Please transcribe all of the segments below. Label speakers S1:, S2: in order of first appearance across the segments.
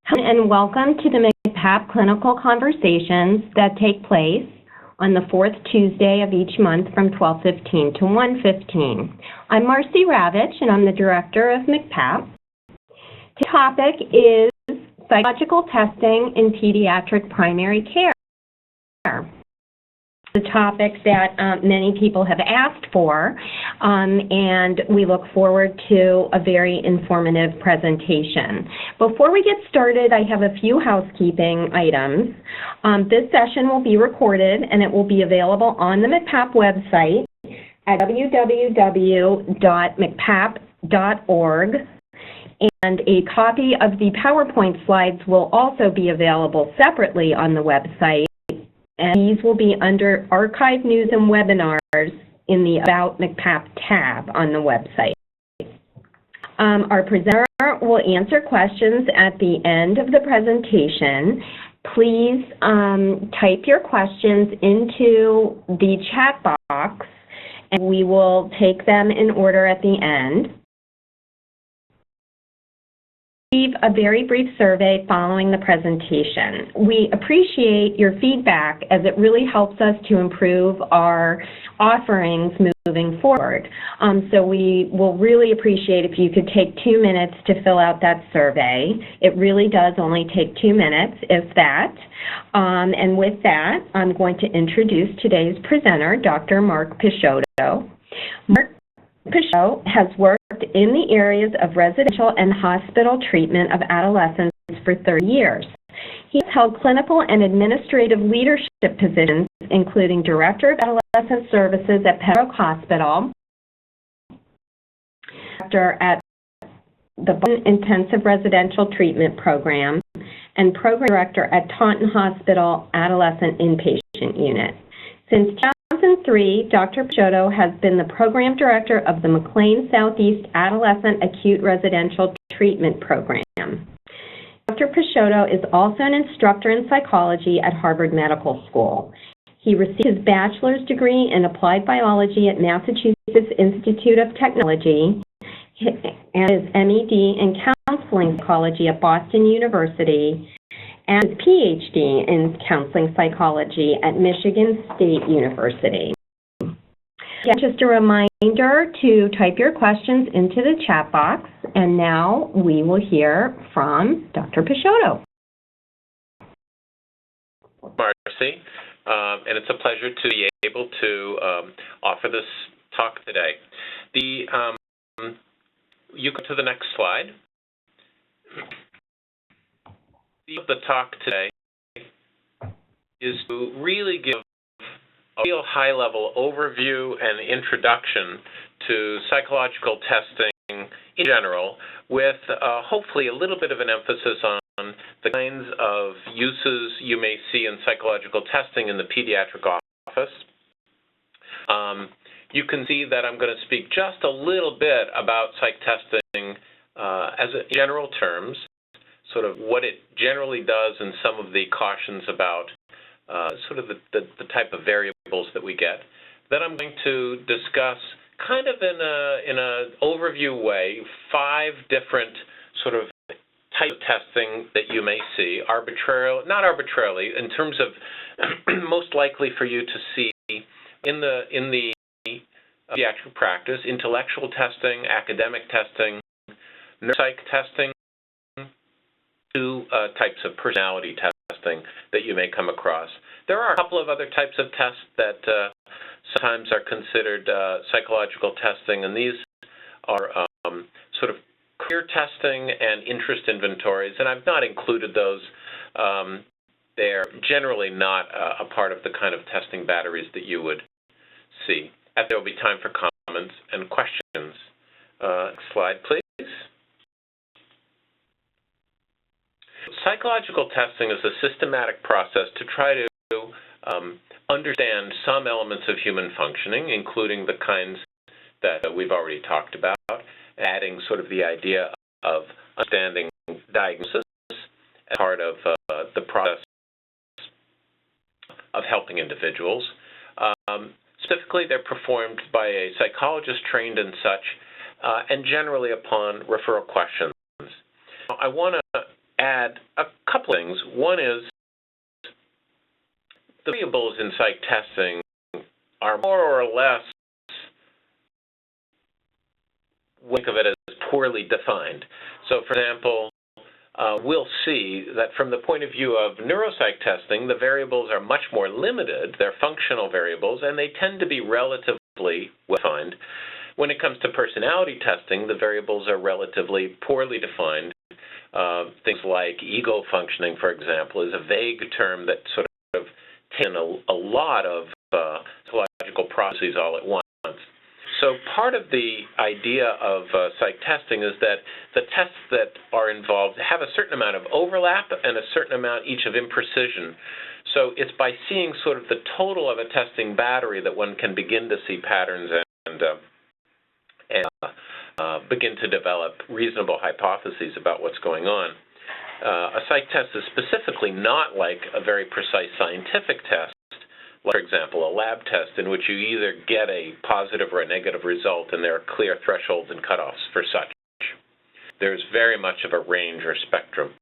S1: Hello and welcome to the MCPAP clinical conversations that take place on the fourth Tuesday of each month from 12:15 to 1:15. I'm Marcy Ravitch and I'm the director of MCPAP. The topic is psychological testing in pediatric primary care. The topic that many people have asked for, and we look forward to a very informative presentation. Before we get started, I have a few housekeeping items. This session will be recorded and it will be available on the MCPAP website at www.mcpap.org, and a copy of the PowerPoint slides will also be available separately on the website. And these will be under Archive News and Webinars in the About MCPAP tab on the website. Our presenter will answer questions at the end of the presentation. Please type your questions into the chat box, and we will take them in order at the end. Leave a very brief survey following the presentation. We appreciate your feedback as it really helps us to improve our offerings moving forward. So we will really appreciate if you could take 2 minutes to fill out that survey. It really does only take 2 minutes, if that. And with that, I'm going to introduce today's presenter, Dr. Mark Picciotto. Mark Picciotto has worked in the areas of residential and hospital treatment of adolescents for 30 years. He has held clinical and administrative leadership positions, including Director of Adolescent Services at Pediatric Hospital, Director at the Boston Intensive Residential Treatment Program, and Program Director at Taunton Hospital Adolescent Inpatient Unit. Since 2003, Dr. Picciotto has been the Program Director of the McLean Southeast Adolescent Acute Residential Treatment Program. Dr. Picciotto is also an instructor in psychology at Harvard Medical School. He received his bachelor's degree in applied biology at Massachusetts Institute of Technology and his MED in counseling psychology at Boston University, and his PhD in counseling psychology at Michigan State University. Again, just a reminder to type your questions into the chat box, and now we will hear from Dr. Picciotto.
S2: Marcy, and it's a pleasure to be able to offer this talk today. You go to the next slide. The talk today is to really give a real high-level overview and introduction to psychological testing in general, with hopefully a little bit of an emphasis on the kinds of uses you may see in psychological testing in the pediatric office. You can see that I'm going to speak just a little bit about psych testing as in general terms, sort of what it generally does and some of the cautions about sort of the type of variables that we get. Then I'm going to discuss kind of in an overview way 5 different sort of types of testing that you may see, not arbitrarily, in terms of most likely for you to see in the pediatric practice: intellectual testing, academic testing, neuropsych testing, 2 types of personality testing that you may come across. There are a couple of other types of tests that sometimes are considered psychological testing, and these are sort of career testing and interest inventories, and I've not included those. They're generally not a part of the kind of testing batteries that you would see. There will be time for comments and questions. Next slide, please. Psychological testing is a systematic process to try to understand some elements of human functioning, including the kinds that we've already talked about, adding sort of the idea of understanding diagnosis as part of the process of helping individuals. Specifically, they're performed by a psychologist trained in such, and generally upon referral questions. I want to add a couple things. One is the variables in psych testing are more or less, think of it as poorly defined. So, for example, we'll see that from the point of view of neuropsych testing, the variables are much more limited. They're functional variables, and they tend to be relatively well defined. When it comes to personality testing, the variables are relatively poorly defined. Things like ego functioning, for example, is a vague term that sort of takes in a lot of psychological processes all at once. So part of the idea of psych testing is that the tests that are involved have a certain amount of overlap and a certain amount each of imprecision. So it's by seeing sort of the total of a testing battery that one can begin to see patterns and begin to develop reasonable hypotheses about what's going on. A psych test is specifically not like a very precise scientific test, like, for example, a lab test in which you either get a positive or a negative result, and there are clear thresholds and cutoffs for such. There's very much of a range or spectrum.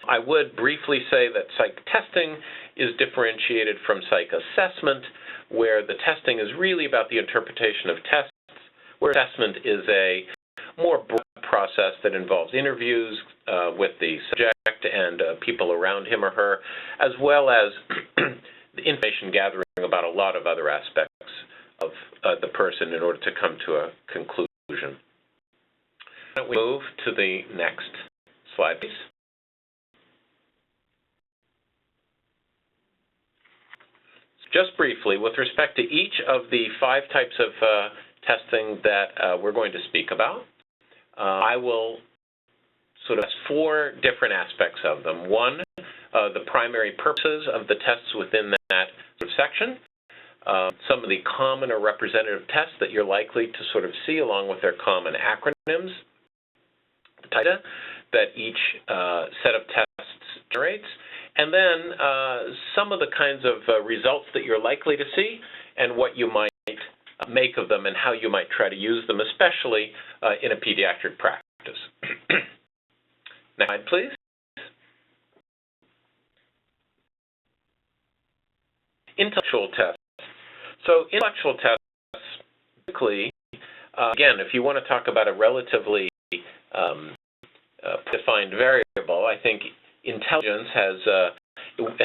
S2: I would briefly say that psych testing is differentiated from psych assessment, where the testing is really about the interpretation of tests, where assessment is a more broad process that involves interviews with the subject and people around him or her, as well as the information gathering about a lot of other aspects of the person in order to come to a conclusion. Why don't we move to the next slide, please? Just briefly, with respect to each of the 5 types of testing that we're going to speak about, I will sort of 4 different aspects of them. One, the primary purposes of the tests within that sort of section, some of the common or representative tests that you're likely to sort of see along with their common acronyms, the data that each set of tests generates, and then some of the kinds of results that you're likely to see and what you might make of them and how you might try to use them, especially in a pediatric practice. Next slide, please. Intellectual tests. So intellectual tests, typically, again, if you want to talk about a relatively defined variable, I think intelligence has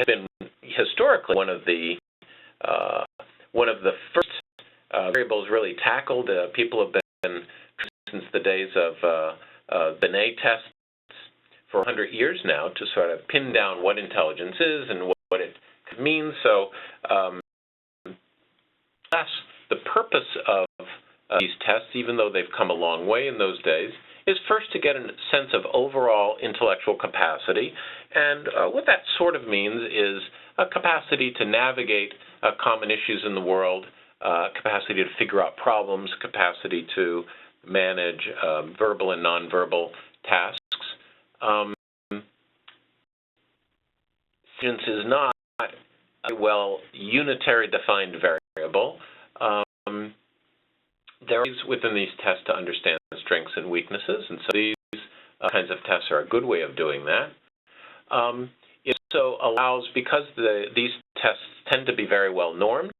S2: been historically one of the first variables really tackled. People have been, since the days of Binet tests for 100 years now, to sort of pin down what intelligence is and what it means. So the purpose of these tests, even though they've come a long way in those days, is first to get a sense of overall intellectual capacity. And what that sort of means is a capacity to navigate common issues in the world, capacity to figure out problems, capacity to manage verbal and nonverbal tasks. Intelligence is not a well unitary defined variable. There is within these tests to understand strengths and weaknesses, and so these kinds of tests are a good way of doing that. It also allows, because these tests tend to be very well normed,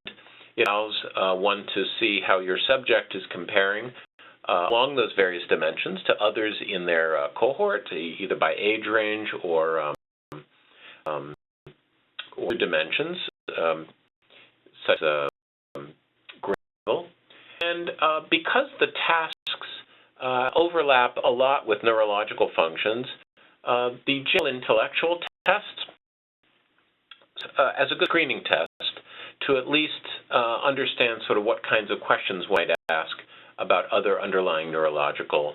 S2: it allows one to see how your subject is comparing along those various dimensions to others in their cohort, either by age range or dimensions, such as grade level. And because the tasks overlap a lot with neurological functions, the general intellectual test, as a good screening test, to at least understand sort of what kinds of questions one might ask about other underlying neurological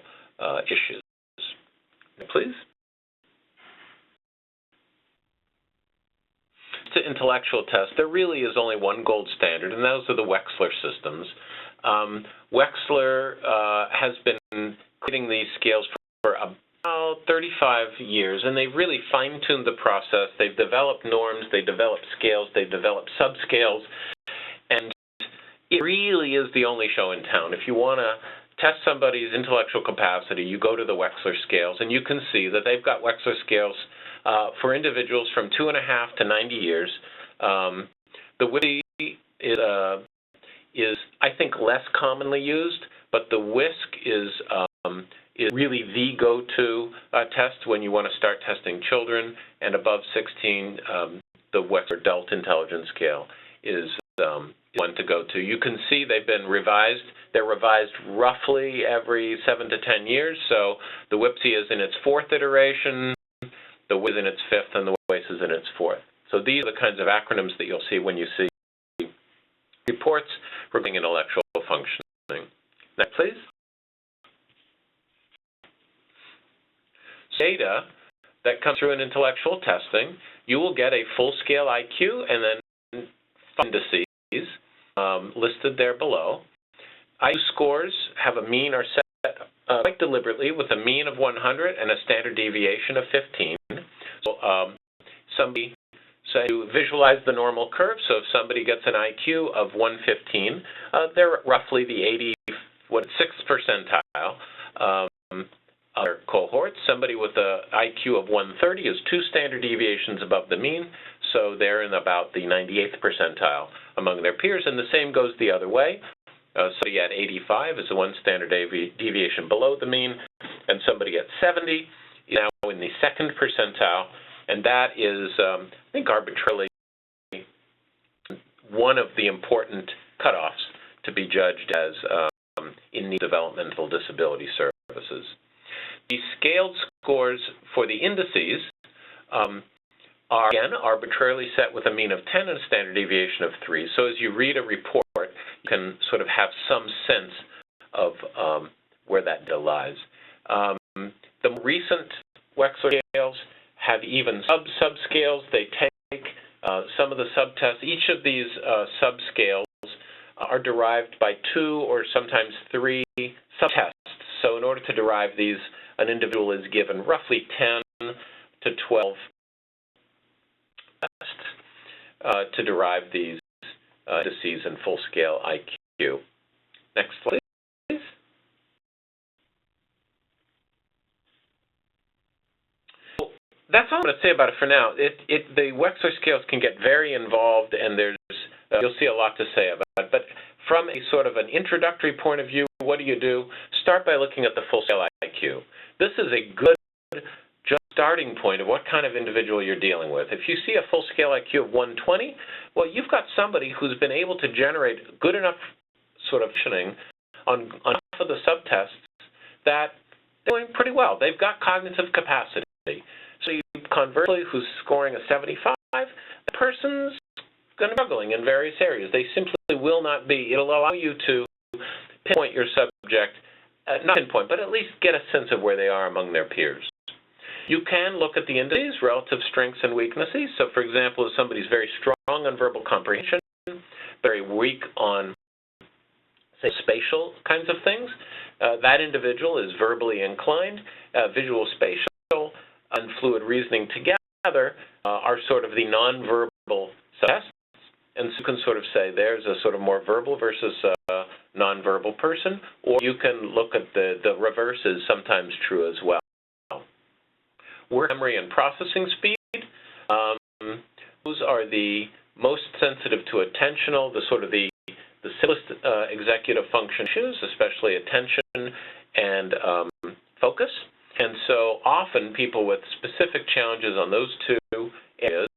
S2: issues. Please. To intellectual tests, there really is only one gold standard, and those are the Wechsler systems. Wechsler has been creating these scales for about 35 years, and they've really fine-tuned the process. They've developed norms, they've developed scales, they've developed subscales, and it really is the only show in town. If you want to test somebody's intellectual capacity, you go to the Wechsler scales, and you can see that they've got Wechsler scales for individuals from 2.5 to 90 years. The WISC is, I think, less commonly used, but the WISC is really the go-to test when you want to start testing children, and above 16, the Wechsler Adult Intelligence Scale is one to go to. You can see they've been revised. They're revised roughly every 7 to 10 years, so the WIPSI is in its 4th iteration, the WIS in its 5th, and the WACE is in its 4th. So these are the kinds of acronyms that you'll see when you see reports regarding intellectual functioning. Next, please. Data that comes through in intellectual testing, you will get a full-scale IQ and then indices listed there below. IQ scores have a mean are set quite deliberately with a mean of 100 and a standard deviation of 15. So you visualize the normal curve. So if somebody gets an IQ of 115, they're roughly the 86th percentile. Other cohorts, somebody with an IQ of 130 is 2 standard deviations above the mean, so they're in about the 98th percentile among their peers, and the same goes the other way. Somebody at 85 is 1 standard deviation below the mean, and somebody at 70 is now in the 2nd percentile, and that is, I think, arbitrarily one of the important cutoffs to be judged as in need developmental disability services. The scaled scores for the indices are, again, arbitrarily set with a mean of 10 and a standard deviation of 3. So as you read a report, you can sort of have some sense of where that data lies. The more recent Wechsler scales have even subscales. They take some of the subtests. Each of these subscales are derived by 2 or sometimes 3 subtests. So in order to derive these, an individual is given roughly 10 to 12 tests to derive these indices and full-scale IQ. Next slide, please. Well, that's all I'm going to say about it for now. The Wechsler scales can get very involved, and there's you'll see a lot to say about it. But from a sort of an introductory point of view, what do? Start by looking at the full-scale IQ. This is a good starting point of what kind of individual you're dealing with. If you see a full-scale IQ of 120, well, you've got somebody who's been able to generate good enough sort of functioning on enough of the subtests that they're doing pretty well. They've got cognitive capacity. So you conversely, who's scoring a 75, the person's going to be struggling in various areas. They simply will not be. It'll allow you to pinpoint your subject, not pinpoint, but at least get a sense of where they are among their peers. You can look at the indices, relative strengths and weaknesses. So, for example, if somebody's very strong on verbal comprehension, very weak on, say, spatial kinds of things, that individual is verbally inclined. Visual, spatial, and fluid reasoning together are sort of the nonverbal tests. And so you can sort of say there's a sort of more verbal versus nonverbal person, or you can look at the reverse is sometimes true as well. Word memory and processing speed, those are the most sensitive to attentional, the simplest executive function issues, especially attention and focus. And so often people with specific challenges on those 2 areas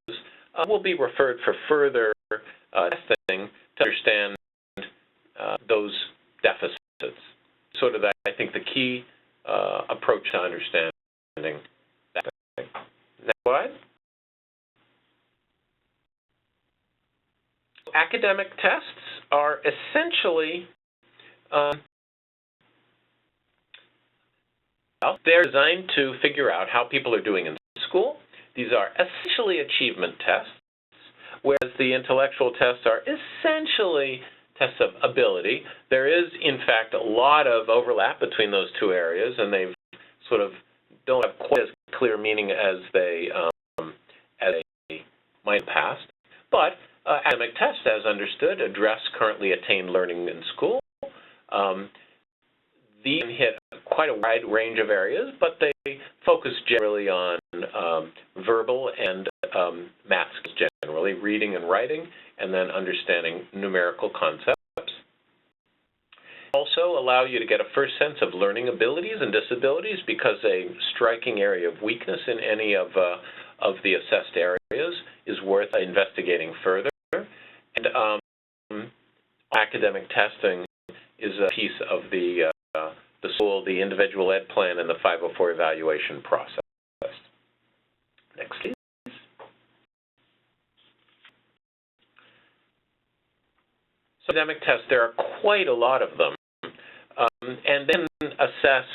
S2: will be referred for further testing to understand those deficits. Sort of, I think, the key approach to understanding that thing. Next slide. Academic tests are essentially they're designed to figure out how people are doing in school. These are essentially achievement tests, whereas the intellectual tests are essentially tests of ability. There is, in fact, a lot of overlap between those 2 areas, and they sort of don't have quite as clear meaning as they might have passed. But academic tests, as understood, address currently attained learning in school. these can hit quite a wide range of areas, but they focus generally on verbal and math skills generally, reading and writing, and then understanding numerical concepts. Also allow you to get a first sense of learning abilities and disabilities, because a striking area of weakness in any of the assessed areas is worth investigating further. And academic testing is a piece of the school, the individual ed plan, and the 504 evaluation process. Next, please. So academic tests, there are quite a lot of them. And then assess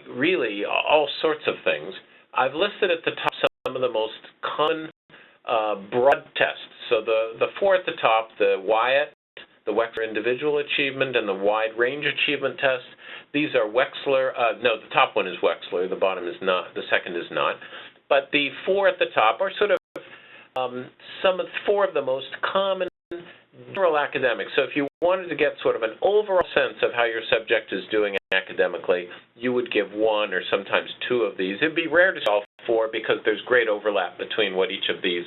S2: really all sorts of things. I've listed at the top some of the most common broad tests. So the four at the top, the Wyatt, the Wechsler Individual Achievement, and the Wide Range Achievement Test. These are Wechsler. No, the top one is Wechsler. The bottom is not. The second is not. But the four at the top are sort of four of the most common general academics. So if you wanted to get sort of an overall sense of how your subject is doing academically, you would give one or sometimes two of these. It'd be rare to see all four because there's great overlap between what each of these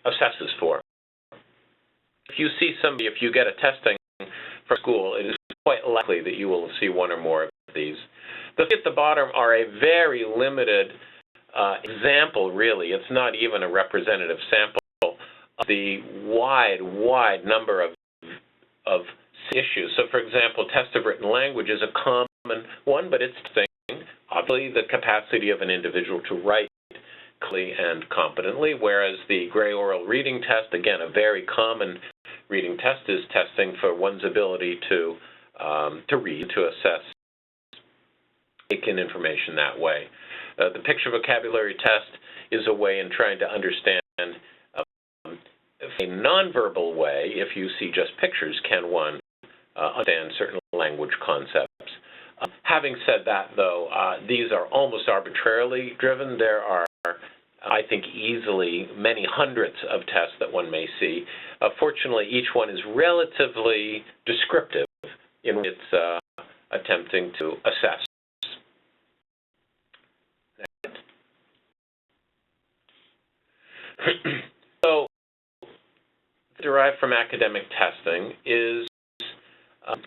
S2: assesses for. If you get a testing from school, it is quite likely that you will see one or more of these. The three at the bottom are a very limited example, really. It's not even a representative sample of the wide number of issues. So, for example, test of written language is a common one, but it's obviously the capacity of an individual to write clearly and competently, whereas the gray oral reading test, again, a very common reading test, is testing for one's ability to read, to assess, take in information that way. The picture vocabulary test is a way in trying to understand a nonverbal way. If you see just pictures, can one understand certain language concepts? Having said that, though, these are almost arbitrarily driven. There are, I think, easily many hundreds of tests that one may see. Fortunately, each one is relatively descriptive in its attempting to assess. So, derived from academic testing is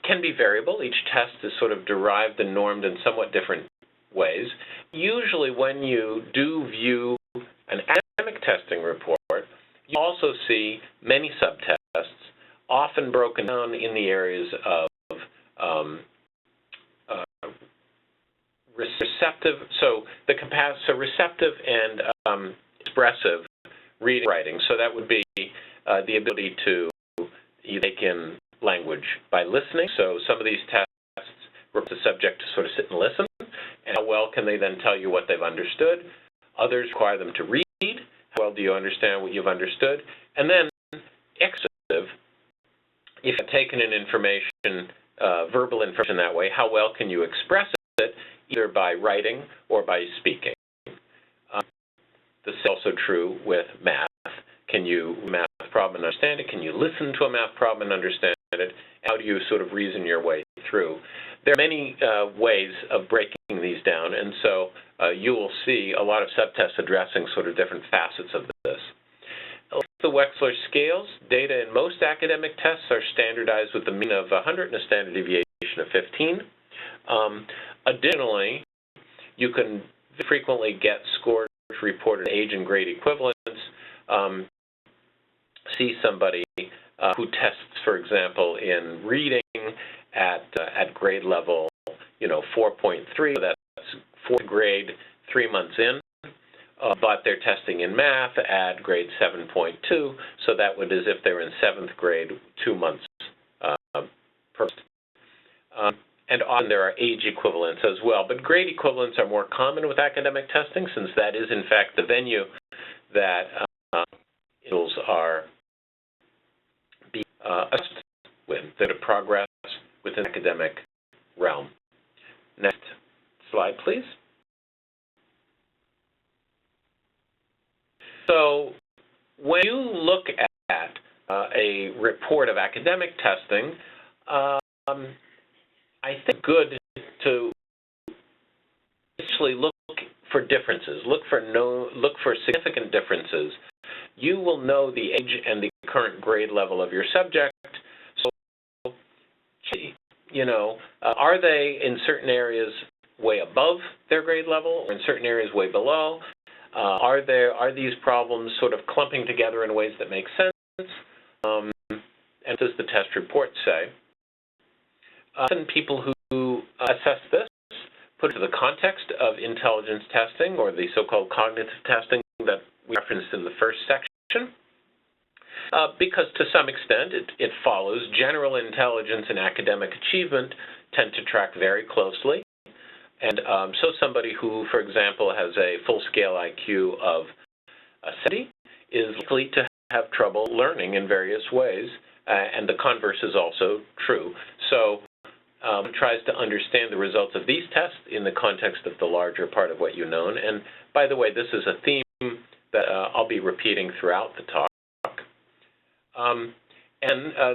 S2: can be variable. Each test is sort of derived and normed in somewhat different ways. Usually when you do view an academic testing report, you also see many subtests, often broken down in the areas of receptive, so receptive and expressive reading and writing. So that would be the ability to take in language by listening. So some of these tests require the subject to sort of sit and listen, and how well can they then tell you what they've understood. Others require them to read. How well do you understand what you've understood? And then expressive, if you've taken in information, verbal information that way, how well can you express it, either by writing or by speaking? This is also true with math. Can you math problem and understand it? Can you listen to a math problem and understand it? How do you sort of reason your way through? There are many ways of breaking these down, and so you will see a lot of subtests addressing sort of different facets of this. The Wechsler scales, data in most academic tests are standardized with a mean of 100 and a standard deviation of 15. Additionally, you can frequently get scores reported age and grade equivalents. See somebody who tests, for example, in reading at grade level, 4.3. So that's fourth grade, 3 months in. But they're testing in math at grade 7.2. So that would, as if they were in 7th grade, 2 months per. And often there are age equivalents as well. But grade equivalents are more common with academic testing, since that is, in fact, the venue that individuals are being assessed with, that have progress within the academic realm. Next slide, please. So when you look at a report of academic testing, I think a good differences. Look for significant differences. You will know the age and the current grade level of your subject. So, are they in certain areas way above their grade level, or in certain areas way below? Are these problems sort of clumping together in ways that make sense? And does the test report say? Often people who assess this put it in the context of intelligence testing, or the so-called cognitive testing that we referenced in the first section, because to some extent it follows general intelligence and academic achievement tend to track very closely. And so somebody who, for example, has a full-scale IQ of 70 is likely to have trouble learning in various ways, and the converse is also true. So it tries to understand the results of these tests in the context of the larger part of what you know. And by the way, this is a theme that I'll be repeating throughout the talk.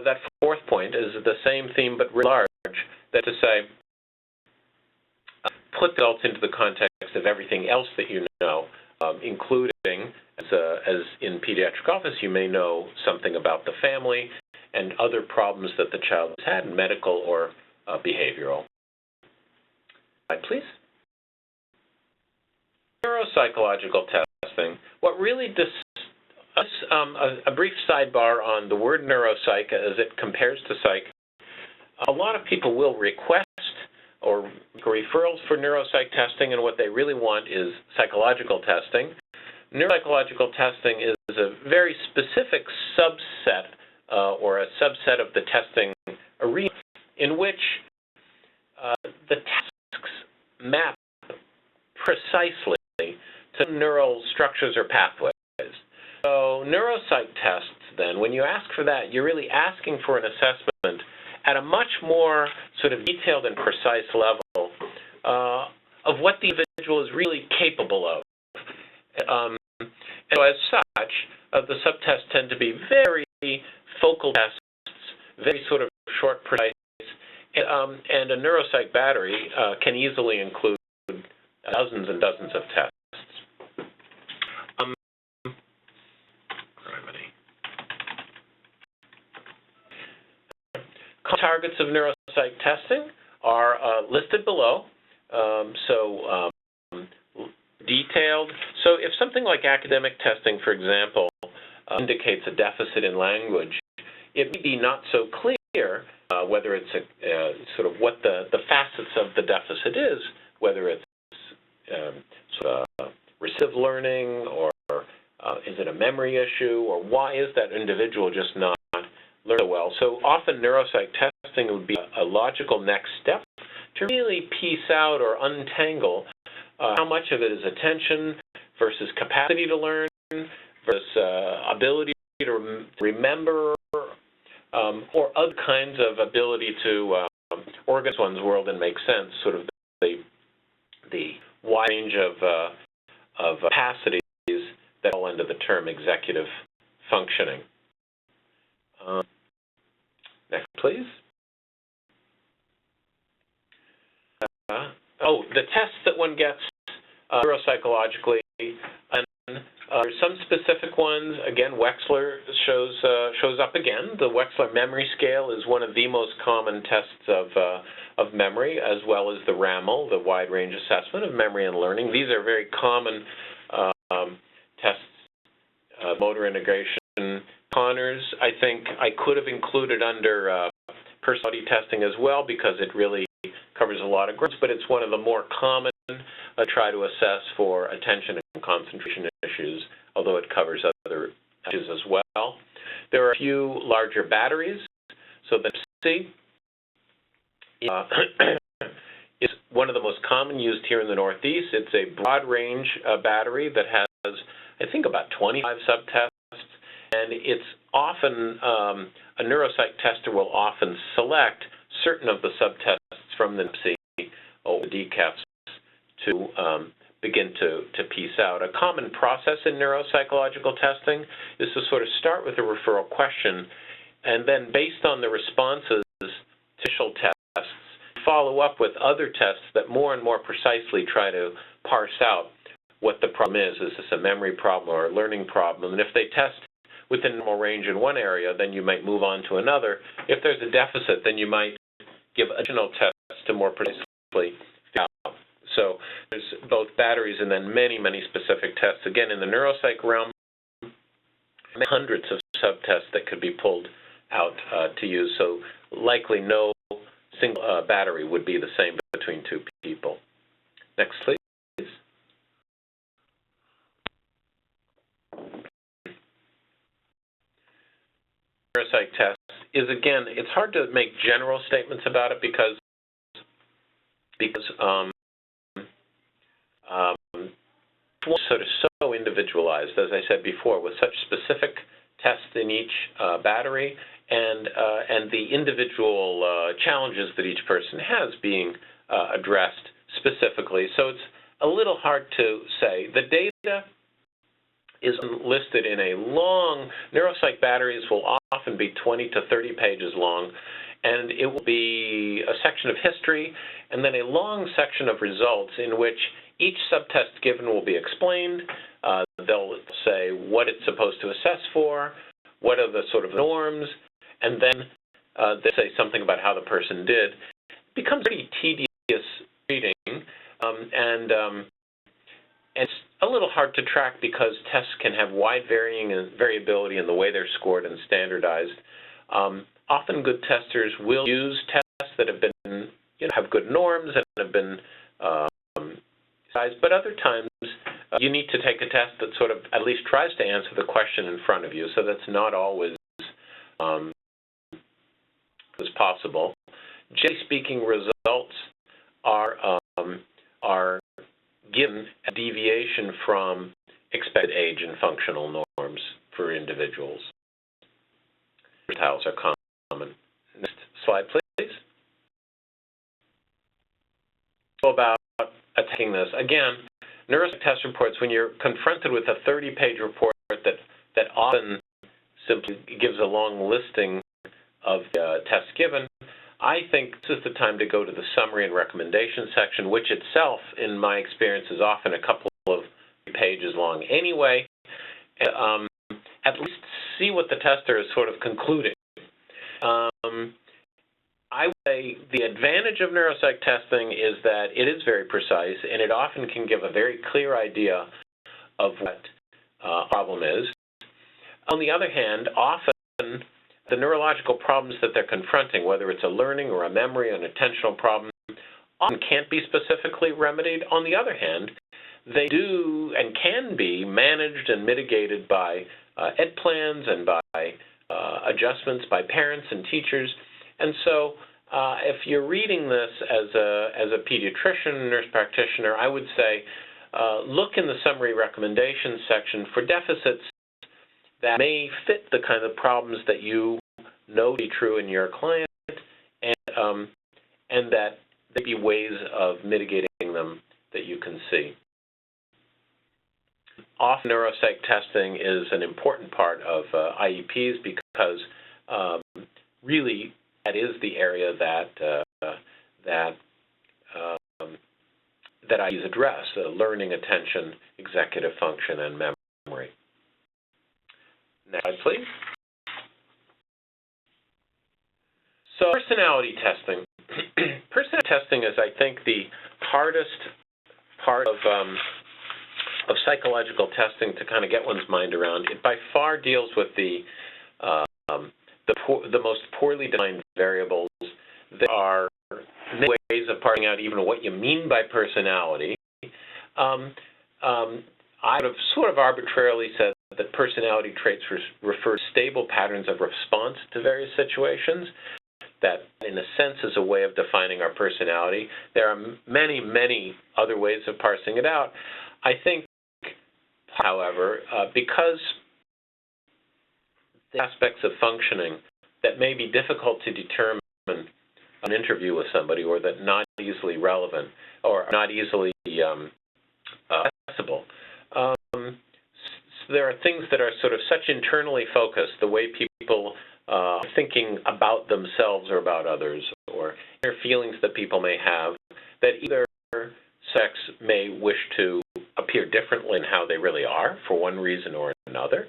S2: That fourth point is the same theme but really large, that to say, put the results into the context of everything else that you know, including, as in pediatric office, you may know something about the family and other problems that the child has had, medical or behavioral. Slide, please. Neuropsychological testing. What really a brief sidebar on the word neuropsych as it compares to psych. A lot of people will request or referrals for neuropsych testing, and what they really want is psychological testing. Neuropsychological testing is a very specific subset or a subset of the testing arena in which the tasks map precisely to neural structures or pathways. So neuropsych tests, then, when you ask for that, you're really asking for an assessment at a much more sort of detailed and precise level of what the individual is really capable of. And so as such, the subtests tend to be very focal tests, very sort of short, precise, and a neuropsych battery can easily include dozens and dozens of tests. Targets of neuropsych testing are listed below, detailed. So if something like academic testing, for example, indicates a deficit in language, it may be not so clear whether it's sort of what the facets of the deficit is, whether it's receptive learning, or is it a memory issue, or why is that individual just not learn so well. So often neuropsych testing would be a logical next step to really piece out or untangle how much of it is attention versus capacity to learn versus ability to remember or other kinds of ability to organize one's world and make sense, sort of the wide range of capacities that fall under the term executive functioning. Next, please. The tests that one gets neuropsychologically, and there are some specific ones. Again, Wechsler shows up again. The Wechsler memory scale is one of the most common tests of memory, as well as the RAML, the wide range assessment of memory and learning. These are very common tests. Motor integration. Connors, I think I could have included under personality testing as well, because it really covers a lot of groups, but it's one of the more common try to assess for attention and concentration issues, although it covers other issues as well. There are a few larger batteries. So the MCPAP is one of the most common used here in the Northeast. It's a broad range battery that has, I think, about 25 subtests. And it's often, a neuropsych tester will often select certain of the subtests from the MCPAP or the DCAFs to begin to piece out. A common process in neuropsychological testing is to sort of start with a referral question, and then based on the responses to initial tests, follow up with other tests that more and more precisely try to parse out what the problem is. Is this a memory problem or a learning problem? And if they test within normal range in one area, then you might move on to another. If there's a deficit, then you might give additional tests to more precisely figure out. So there's both batteries and then many, many specific tests. Again, in the neuropsych realm, hundreds of subtests that could be pulled out to use. So likely no single battery would be the same between two people. Next, please. Neuropsych test is, again, it's hard to make general statements about it because sort of so individualized, as I said before, with such specific tests in each battery and the individual challenges that each person has being addressed specifically. So it's a little hard to say. The data is listed in a long, neuropsych batteries will often be 20 to 30 pages long, and it will be a section of history and then a long section of results in which each subtest given will be explained. They'll say what it's supposed to assess for, what are the sort of norms, and then they say something about how the person did. It becomes pretty tedious reading, and it's a little hard to track because tests can have wide variability in the way they're scored and standardized. Often good testers will use tests that have been, have good norms and have been sized, but other times you need to take a test that sort of at least tries to answer the question in front of you, so that's not always as possible. Generally speaking, results are given a deviation from expected age and functional norms for individuals. Tiles are common. Next slide, please. So about attacking this. Again, neuropsych test reports, when you're confronted with a 30-page report that often simply gives a long listing of tests given, I think this is the time to go to the summary and recommendation section, which itself, in my experience, is often a couple of pages long anyway. At least see what the tester is sort of concluding. I would say the advantage of neuropsych testing is that it is very precise, and it often can give a very clear idea of what problem is. On the other hand, often the neurological problems that they're confronting, whether it's a learning or a memory or an attentional problem, often can't be specifically remedied. On the other hand, they do and can be managed and mitigated by ed plans and by adjustments by parents and teachers. And so if you're reading this as a pediatrician, nurse practitioner, I would say look in the summary recommendations section for deficits that may fit the kind of problems that you know to be true in your client, and that there be ways of mitigating them that you can see. Often neuropsych testing is an important part of IEPs because really that is the area that IEPs address: learning, attention, executive function, and memory. Next slide, please. So personality testing. Personality testing is, I think, the hardest part of psychological testing to kind of get one's mind around. It by far deals with the most poorly defined variables. There are many ways of parsing out even what you mean by personality. I would have sort of arbitrarily said that personality traits refer to stable patterns of response to various situations. That, in a sense, is a way of defining our personality. There are many, many other ways of parsing it out. I think, however, because the aspects of functioning that may be difficult to determine an interview with somebody, or that not easily relevant or not easily accessible. So there are things that are sort of such internally focused, the way people are thinking about themselves or about others, or inner feelings that people may have, that either sex may wish to appeal appear differently in how they really are for one reason or another,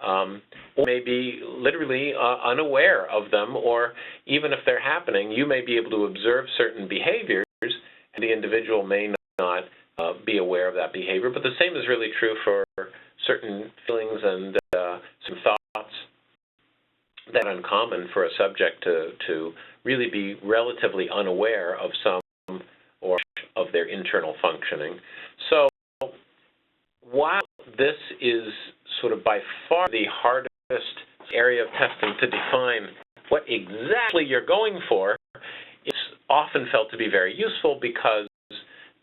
S2: or may be literally unaware of them, or even if they're happening, you may be able to observe certain behaviors, and the individual may not be aware of that behavior. But the same is really true for certain feelings and some thoughts that are uncommon for a subject to really be relatively unaware of some or of their internal functioning. So while this is sort of by far the hardest area of testing to define what exactly you're going for, it's often felt to be very useful because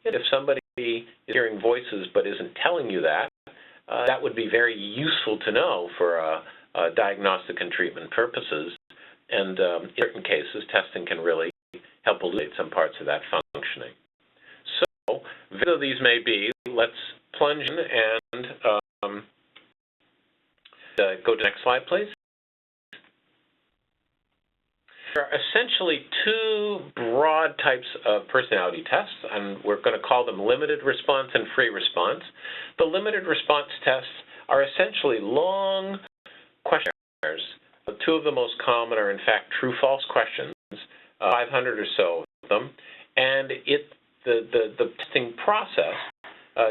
S2: if somebody is hearing voices but isn't telling you that, that would be very useful to know for diagnostic and treatment purposes. And in certain cases, testing can really help elucidate some parts of that functioning. So, though these may be, let's plunge in and go to the next slide, please. There are essentially two broad types of personality tests, and we're going to call them limited response and free response. The limited response tests are essentially long questionnaires. Two of the most common are, in fact, true-false questions, 500 or so of them, and the testing process,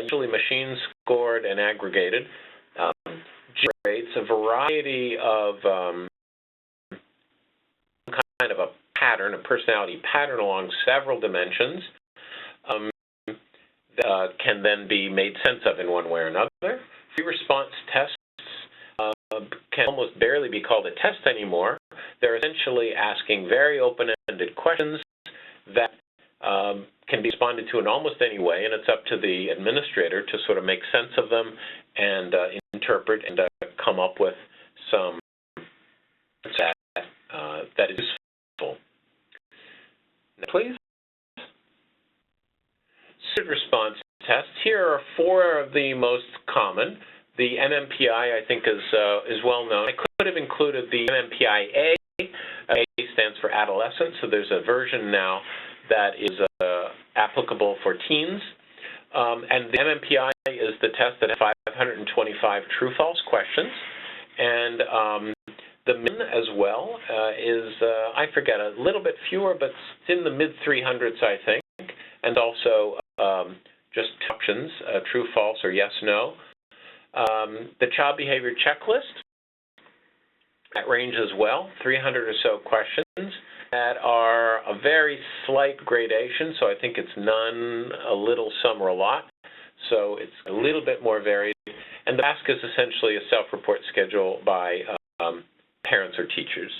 S2: usually machine-scored and aggregated, generates a variety of kind of a pattern, a personality pattern along several dimensions that can then be made sense of in one way or another. Free response tests can almost barely be called a test anymore. They're essentially asking very open-ended questions that can be responded to in almost any way, and it's up to the administrator to sort of make sense of them and interpret and come up with some that is useful. Next, please. Limited response tests. Here are four of the most common. The MMPI, I think, is well known. I could have included the MMPI-A. A stands for adolescent, so there's a version now that is applicable for teens. And the MMPI is the test that has 525 true-false questions. And the MIN as well is, I forget, a little bit fewer, but it's in the mid-300s, I think. And also just options, true, false, or yes, no. The child behavior checklist, that range as well, 300 or so questions that are a very slight gradation, so I think it's none, a little, some, or a lot. So it's a little bit more varied. And the task is essentially a self-report schedule by parents or teachers.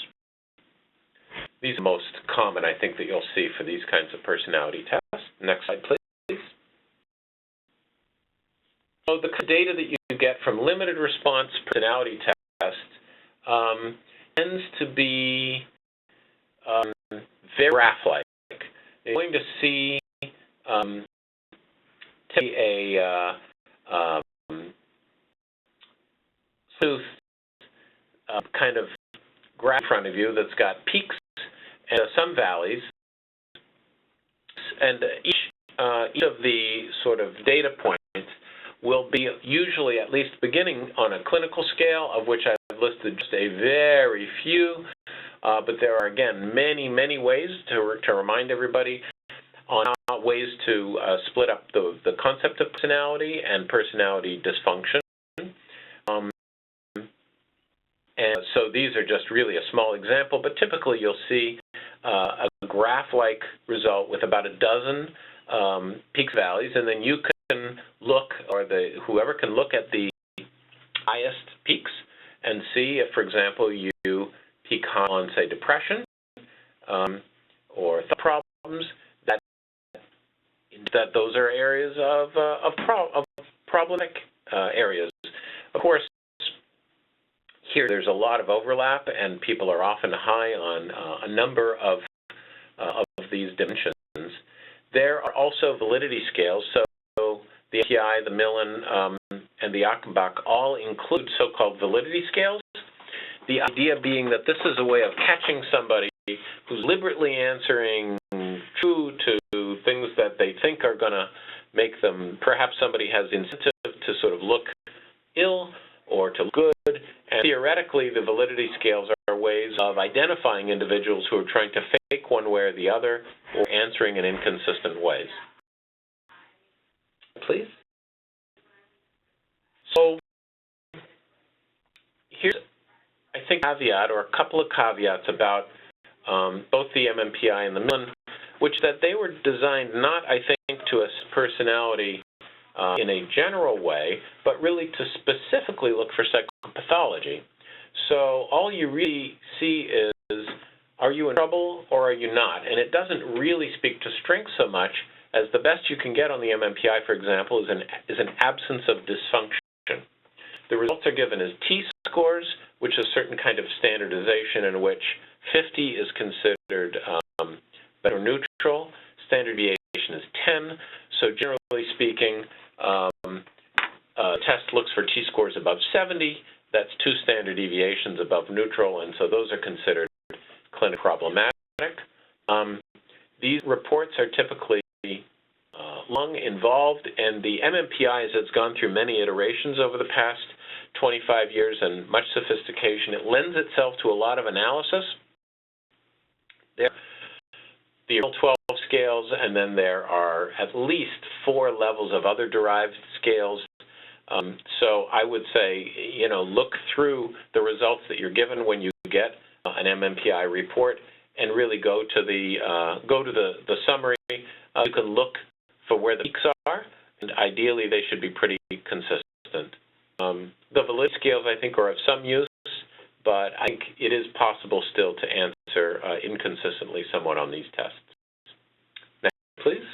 S2: These are the most common, I think, that you'll see for these kinds of personality tests. Next slide, please. So the data that you get from limited response personality tests tends to be very graph-like. You're going to see a smooth kind of graph in front of you that's got peaks and some valleys, and each of the sort of data points will be usually at least beginning on a clinical scale, of which I've listed just a very few, but there are, again, many, many ways to remind everybody on ways to split up the concept of personality and personality dysfunction. And so these are just really a small example, but typically you'll see a graph-like result with about a dozen peaks, valleys, and then you can look, or whoever can look at the highest peaks and see if, for example, you peak high on, say, depression or thought problems, that those are areas of problematic areas. Of course, here there's a lot of overlap, and people are often high on a number of these dimensions. There are also validity scales, so the MPI, the Millen, and the Achenbach all include so-called validity scales. The idea being that this is a way of catching somebody who's deliberately answering true to things that they think are going to make them, perhaps somebody has incentive to sort of look ill or to look good, and theoretically the validity scales are ways of identifying individuals who are trying to fake one way or the other or answering in inconsistent ways. Please. So here's, I think, a caveat or a couple of caveats about both the MMPI and the McLean, which that they were designed not, I think, to assess personality in a general way, but really to specifically look for psychopathology. So all you really see is, are you in trouble or are you not? And it doesn't really speak to strength so much as the best you can get on the MMPI, for example, is an absence of dysfunction. The results are given as T-scores, which is a certain kind of standardization in which 50 is considered better or neutral. Standard deviation is 10. So generally speaking, the test looks for T-scores above 70. That's 2 standard deviations above neutral, and so those are considered clinically problematic. These reports are typically long involved, and the MMPI, as it's gone through many iterations over the past 25 years and much sophistication, it lends itself to a lot of analysis. There are the 12 scales, and then there are at least 4 levels of other derived scales. So I would say, look through the results that you're given when you get an MMPI report, and really go to the summary. You can look for where the peaks are, and ideally they should be pretty consistent. The validity scales, I think, are of some use, but I think it is possible still to answer inconsistently somewhat on these tests. Next, please.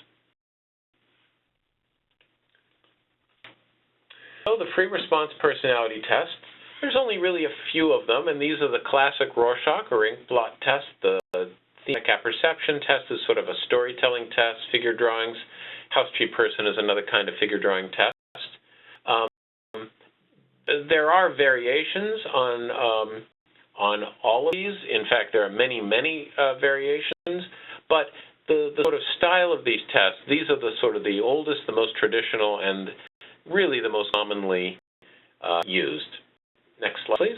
S2: So the free response personality test, there's only really a few of them, and these are the classic Rorschach or ink blot test. The thematic apperception test is sort of a storytelling test. Figure drawings, house tree person is another kind of figure drawing test. There are variations on all of these. In fact, there are many, many variations, but the sort of style of these tests, these are the sort of the oldest, the most traditional, and really the most commonly used. Next slide, please.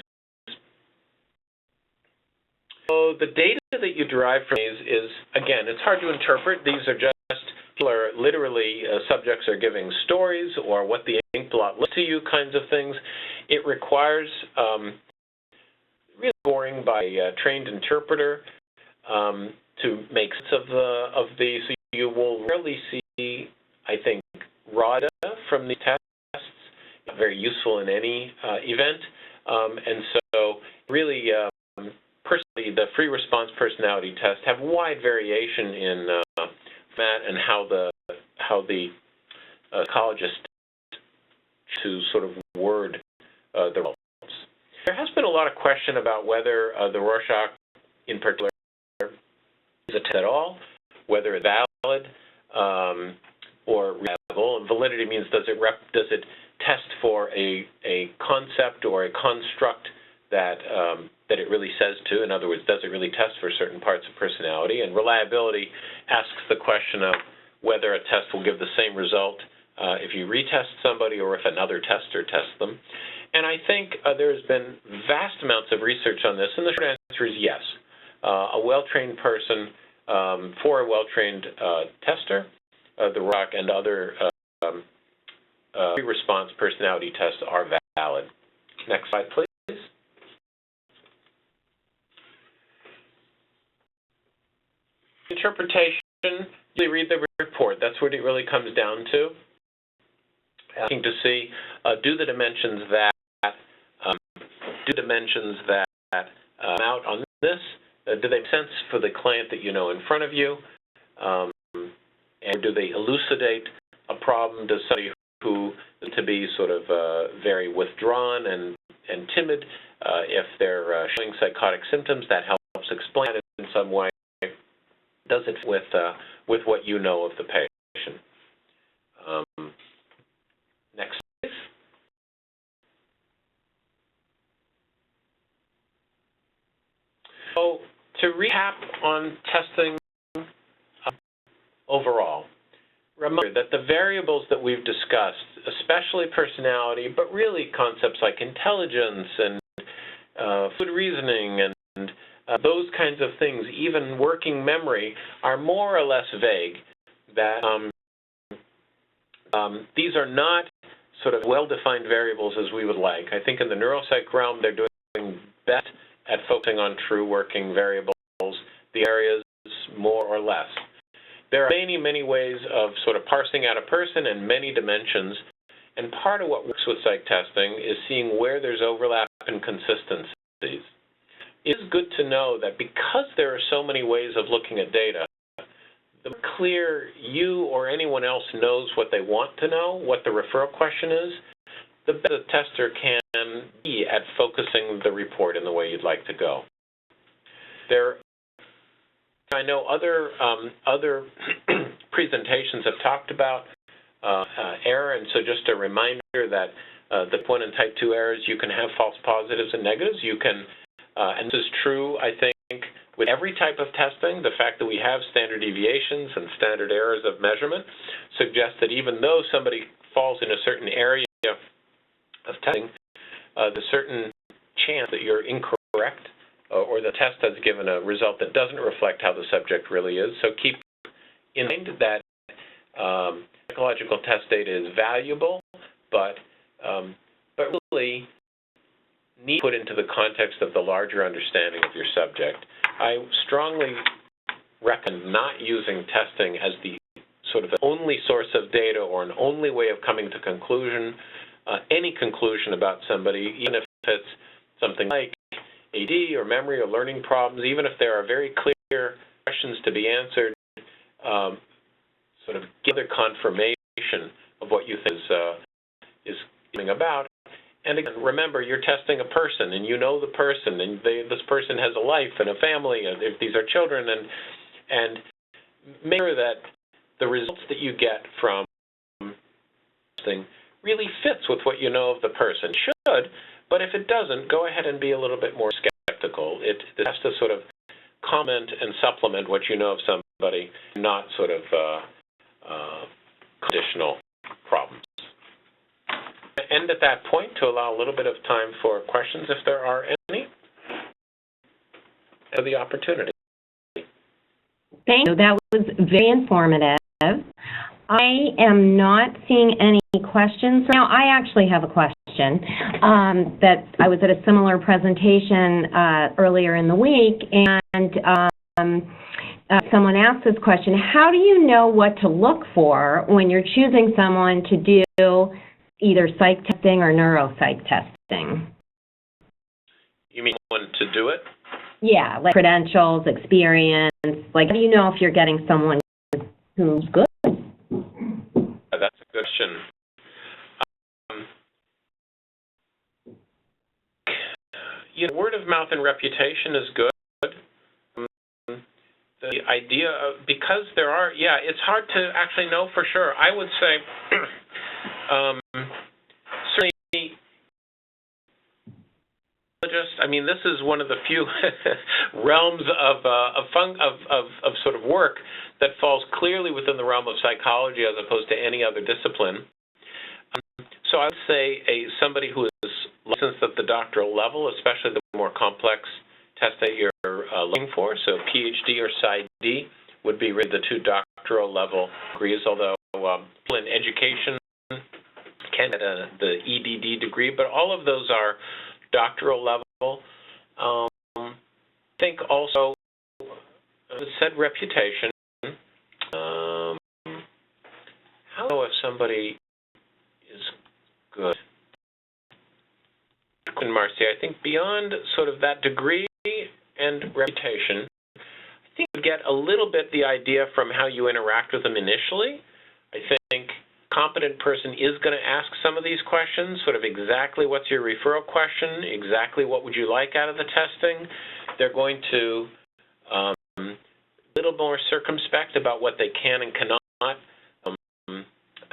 S2: So the data that you derive from these is, again, it's hard to interpret. These are just, people are literally, subjects are giving stories or what the ink blot looks to you kinds of things. It requires really scoring by a trained interpreter to make sense of these. So you will rarely see, I think, raw data from these tests. Very useful in any event. And so really, personally, the free response personality tests have wide variation in format and how the psychologists to sort of word the results. There has been a lot of question about whether the Rorschach in particular is a test at all, whether it's valid or reliable. And validity means does it test for a concept or a construct that it really says to. In other words, does it really test for certain parts of personality? And reliability asks the question of whether a test will give the same result if you retest somebody or if another tester tests them. And I think there has been vast amounts of research on this, and the short answer is yes. A well-trained person for a well-trained tester, the Rorschach and other response personality tests are valid. Next slide, please. Interpretation, you read the report. That's what it really comes down to. Asking to see, do the dimensions that out on this, do they make sense for the client that you know in front of you? And do they elucidate a problem? Does somebody who to be sort of very withdrawn and timid, if they're showing psychotic symptoms, that helps explain it in some way. Does it with what you know of the patient? Next, please. So to recap on testing overall, reminder that the variables that we've discussed, especially personality, but really concepts like intelligence and fluid reasoning and those kinds of things, even working memory, are more or less vague. That these are not sort of well-defined variables as we would like. I think in the neuropsych realm, they're doing best at focusing on true working variables, the areas more or less. There are many, many ways of sort of parsing out a person and many dimensions, and part of what works with psych testing is seeing where there's overlap and consistencies. It is good to know that because there are so many ways of looking at data, the more clear you or anyone else knows what they want to know, what the referral question is, the better the tester can be at focusing the report in the way you'd like to go. I know other presentations have talked about error, and so just a reminder that the type 1 and type 2 errors, you can have false positives and negatives. You can, and this is true, I think, with every type of testing. The fact that we have standard deviations and standard errors of measurement suggests that even though somebody falls in a certain area of testing, there's a certain chance that you're incorrect or the test has given a result that doesn't reflect how the subject really is. So keep in mind that psychological test data is valuable, but really need to put into the context of the larger understanding of your subject. I strongly recommend not using testing as the sort of only source of data or an only way of coming to conclusion, any conclusion about somebody, even if it's something like AD or memory or learning problems, even if there are very clear questions to be answered, sort of give other confirmation of what you think is coming about. And again, remember, you're testing a person, and you know the person, and this person has a life and a family, and if these are children, and make sure that the results that you get from testing really fits with what you know of the person. It should, but if it doesn't, go ahead and be a little bit more skeptical. It has to sort of comment and supplement what you know of somebody, not sort of conditional problems. End at that point to allow a little bit of time for questions if there are any, and the opportunity.
S1: Thank you. That was very informative. I am not seeing any questions. Now, I actually have a question that I was at a similar presentation earlier in the week, and someone asked this question: how do you know what to look for when you're choosing someone to do either psych testing or neuropsych testing?
S2: You mean when to do it?
S1: Yeah, like credentials, experience. Like, how do you know if you're getting someone who's good?
S2: That's a good question. Word of mouth and reputation is good. The idea of, because there are, it's hard to actually know for sure. I would say, certainly, this is one of the few realms of sort of work that falls clearly within the realm of psychology as opposed to any other discipline. So I would say somebody who is licensed at the doctoral level, especially the more complex test that you're looking for, so PhD or PsyD would be really the two doctoral level degrees, although in education can get the EDD degree, but all of those are doctoral level. I think also, said reputation. How do I know if somebody is good? And Marcy, I think beyond sort of that degree and reputation, I think you get a little bit the idea from how you interact with them initially. I think a competent person is going to ask some of these questions, sort of exactly what's your referral question, exactly what would you like out of the testing. They're going to a little more circumspect about what they can and cannot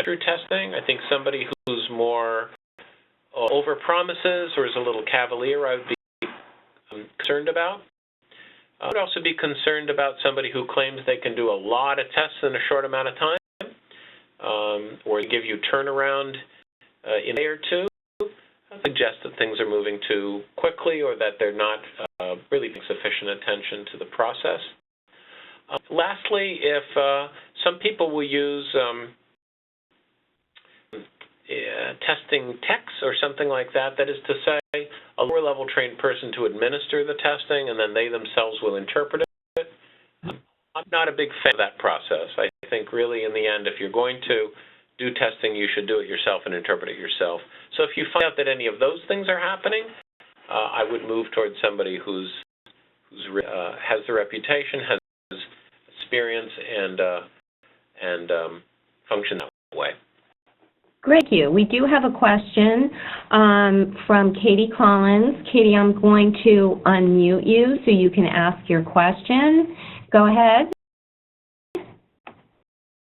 S2: through testing. I think somebody who's more over-promises or is a little cavalier, I would be concerned about. I would also be concerned about somebody who claims they can do a lot of tests in a short amount of time. or give you turnaround in a day or two, suggests that things are moving too quickly or that they're not really paying sufficient attention to the process. Lastly, if some people will use testing text or something like that, that is to say, a lower-level trained person to administer the testing and then they themselves will interpret it. I'm not a big fan of that process. I think really in the end, if you're going to do testing, you should do it yourself and interpret it yourself. So if you find out that any of those things are happening, I would move towards somebody who's has the reputation, has experience, and function that way.
S1: Great, thank you. We do have a question from Katie Collins. Katie, I'm going to unmute you so you can ask your question. Go ahead.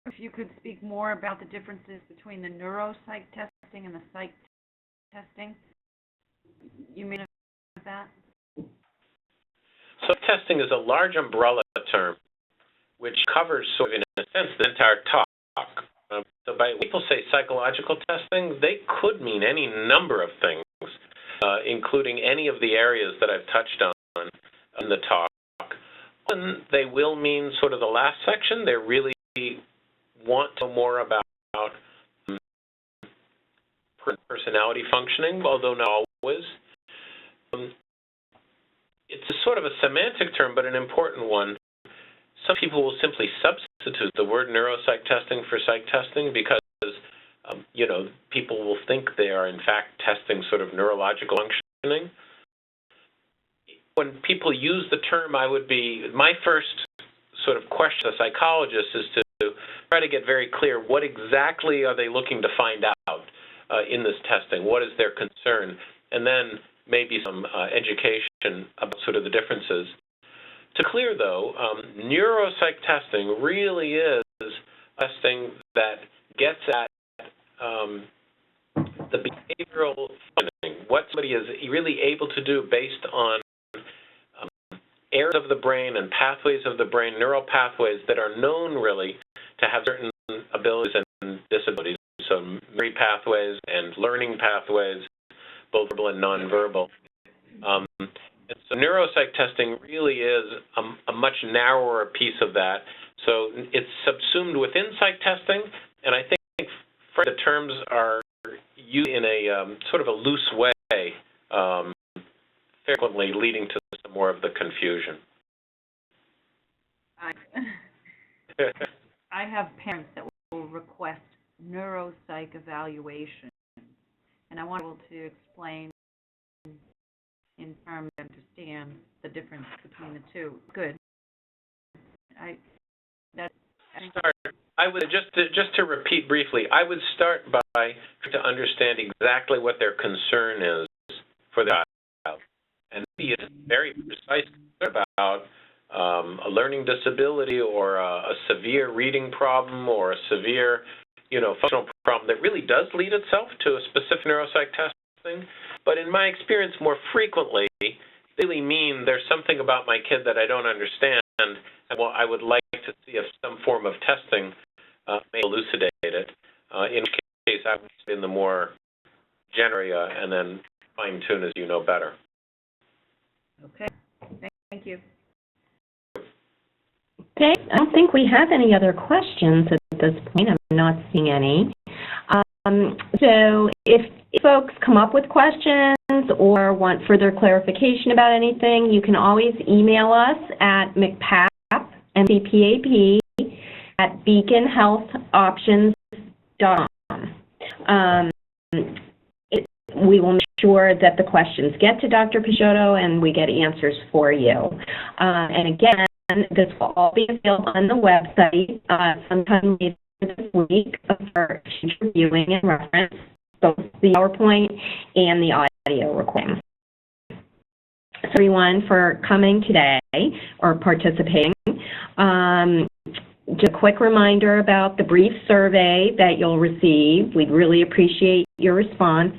S3: If you could speak more about the differences between the neuropsych testing and the psych testing. You mean that?
S2: So testing is a large umbrella term which covers, sort of in a sense, the entire talk. So by people say psychological testing, they could mean any number of things, including any of the areas that I've touched on in the talk. And they will mean sort of the last section. They really want to know more about personality functioning, although not always. It's a sort of a semantic term, but an important one. Some people will simply substitute the word neuropsych testing for psych testing because, people will think they are in fact testing sort of neurological functioning. When people use the term, my first sort of question as a psychologist is to try to get very clear what exactly are they looking to find out in this testing, what is their concern, and then maybe some education about sort of the differences. To clear, though, neuropsych testing really is testing that gets at the behavioral functioning, what somebody is really able to do based on areas of the brain and pathways of the brain, neural pathways that are known really to have certain abilities and disabilities, so memory pathways and learning pathways, both verbal and nonverbal. And so neuropsych testing really is a much narrower piece of that. So it's subsumed within psych testing, and I think the terms are used in a sort of a loose way, frequently leading to some more of the confusion.
S3: I have parents that will request neuropsych evaluation, and I want to explain in terms to understand the difference between the two. Good.
S2: I would just to repeat briefly. I would start by trying to understand exactly what their concern is for the child, and maybe it's very precise about a learning disability or a severe reading problem or a severe, functional problem that really does lead itself to a specific neuropsych testing. But in my experience, more frequently, they really mean there's something about my kid that I don't understand, and I would like to see if some form of testing may elucidate it. In which case, I would say in the more general area and then fine-tune as you know better.
S3: Okay. Thank you.
S1: Okay, I don't think we have any other questions at this point. I'm not seeing any. So if folks come up with questions or want further clarification about anything, you can always email us at MCPAP, MCPAP, at beaconhealthoptions.com. We will make sure that the questions get to Dr. Picciotto and we get answers for you. And again, this will all be available on the website sometime later this week for future viewing and reference, both the PowerPoint and the audio recording. So everyone for coming today or participating. Just a quick reminder about the brief survey that you'll receive. We'd really appreciate your response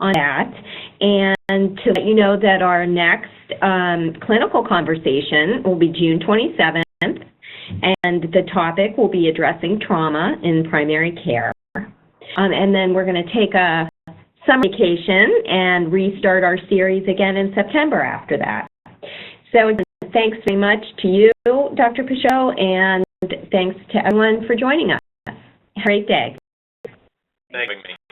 S1: on that. And to let you know that our next clinical conversation will be June 27th, and the topic will be addressing trauma in primary care. And then we're going to take a summer vacation and restart our series again in September after that. So thanks very much to you, Dr. Picciotto, and thanks to everyone for joining us. Have a great day.
S2: Thank you.